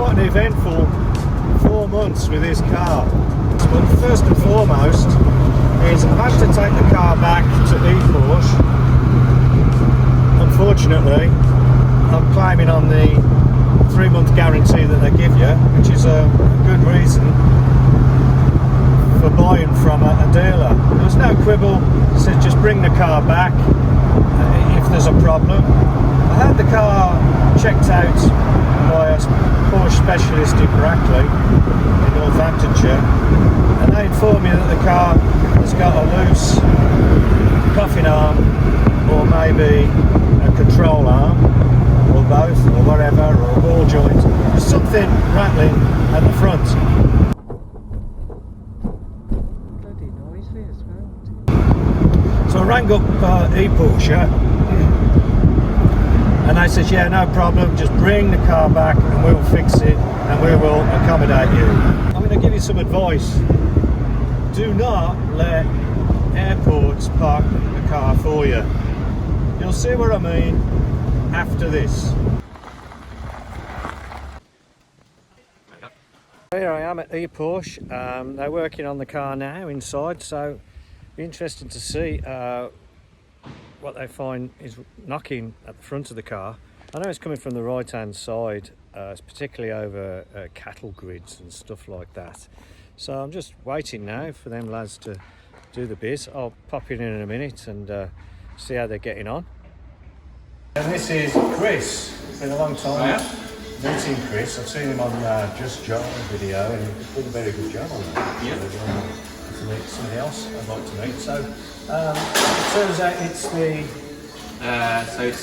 quite an eventful 4 months with this car. But first and foremost is I've had to take the car back to Porsche. Unfortunately, I'm claiming on the 3-month guarantee that they give you, which is a good reason for buying from a dealer. There's no quibble, said just bring the car back if there's a problem. I had the car checked out by a Porsche specialist in Brackley in Northamptonshire, and they informed me that the car has got a loose coffin arm or maybe a control arm or both or whatever, or a ball joint, something rattling at the front. Bloody noisy as well. So I rang up Porsche and they said, yeah, no problem, just bring the car back and we'll fix it and we will accommodate you. I'm going to give you some advice. Do not let airports park the car for you. You'll see what I mean after this. Here I am at Porsche. They're working on the car now inside, so it'll be interesting to see what they find is knocking at the front of the car. I know it's coming from the right hand side, it's particularly over cattle grids and stuff like that. So I'm just waiting now for them lads to do the bit. I'll pop in a minute and see how they're getting on. And this is Chris. It's been a long time meeting Chris. I've seen him on Just John video and he's done a very good job on that. Yeah. To meet somebody else I'd like to meet. So it turns out it's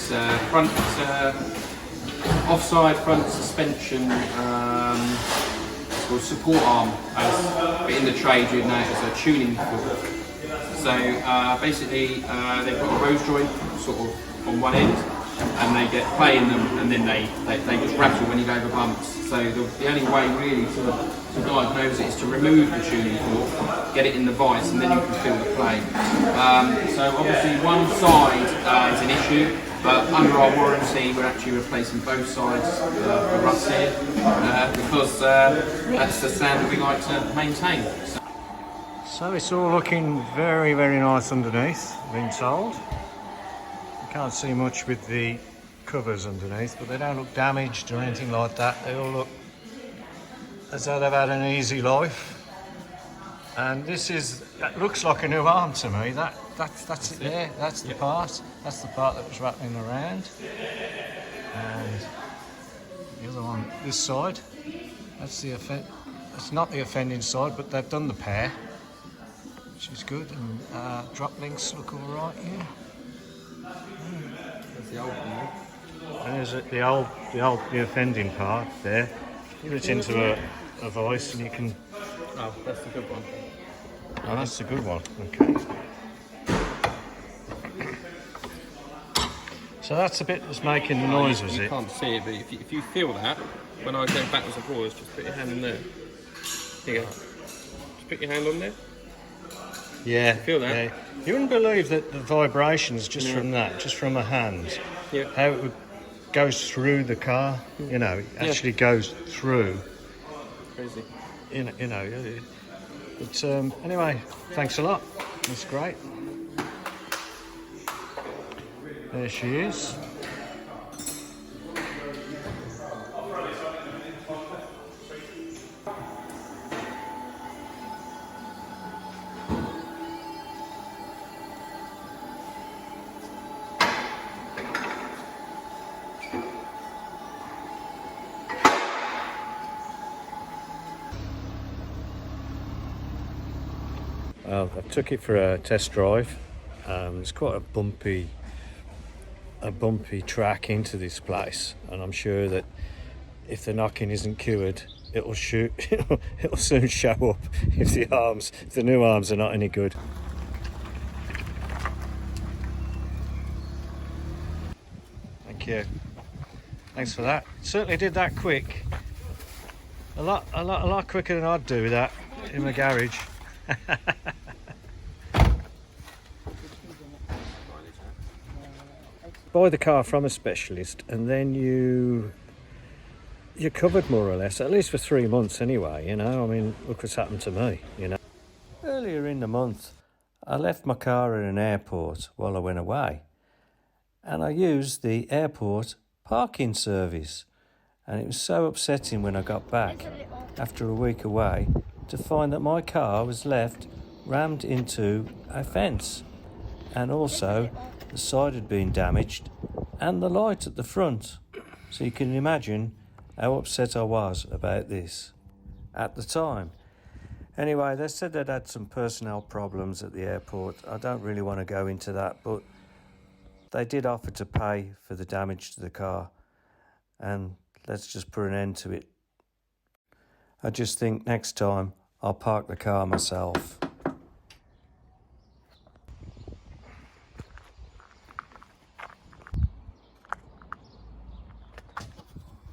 the front offside front suspension. It's called support arm, but in the trade you'd know it as a tuning fork. So basically they've got a rose joint sort of on one end, and they get play in them, and then they just rattle when you go over bumps. So the only way really to diagnose it is to remove the tuning fork, get it in the vice, and then you can feel the play. So obviously one side is an issue, but under our warranty we're actually replacing both sides of the ruts here, because that's the standard we like to maintain. So it's all looking very, very nice underneath, I've been told. You can't see much with the covers underneath, but they don't look damaged or anything like that. They all look as though they've had an easy life. And that looks like a new arm to me. That's it there. That's the part. That's the part that was rattling around. And the other one, this side. That's it's not the offending side, but they've done the pair, which is good. And drop links look all right here. That's the old one. And there's the offending part there. Give it into a vice and you can. Oh, that's the good one. Oh, that's the good one. Okay. So that's the bit that's making the noise, was it? You can't see it, but if you feel that, when I go backwards and forwards, just put your hand in there. Here you go. Just put your hand on there. Yeah. Feel that? Yeah. You wouldn't believe that the vibrations just from that, just from a hand, how it goes through the car. You know, it actually goes through. Crazy. You know. But anyway, thanks a lot. That's great. There she is. Well, I took it for a test drive. It's quite a bumpy track into this place, and I'm sure that if the knocking isn't cured, it'll soon show up if the new arms are not any good. Thank you. Thanks for that. Certainly did that quick. A lot quicker than I'd do that in my garage. Buy the car from a specialist, and then you you're covered more or less, at least for 3 months anyway, you know. I mean, look what's happened to me, you know. Earlier in the month, I left my car at an airport while I went away, and I used the airport parking service, and it was so upsetting when I got back after a week away to find that my car was left rammed into a fence, and also the side had been damaged and the light at the front. So you can imagine how upset I was about this at the time. Anyway, they said they'd had some personnel problems at the airport. I don't really want to go into that, but they did offer to pay for the damage to the car, and let's just put an end to it. I just think next time I'll park the car myself.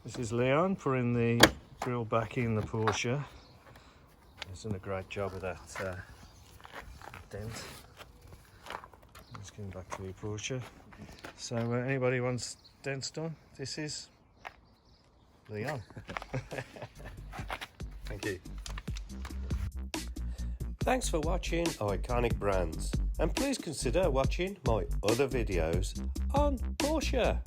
This is Leon putting the grill back in the Porsche. He's done a great job of that dent. Let's get back to the Porsche. So anybody wants dents done? This is Leon. Thank you. Thanks for watching Iconic Brands, and please consider watching my other videos on Porsche.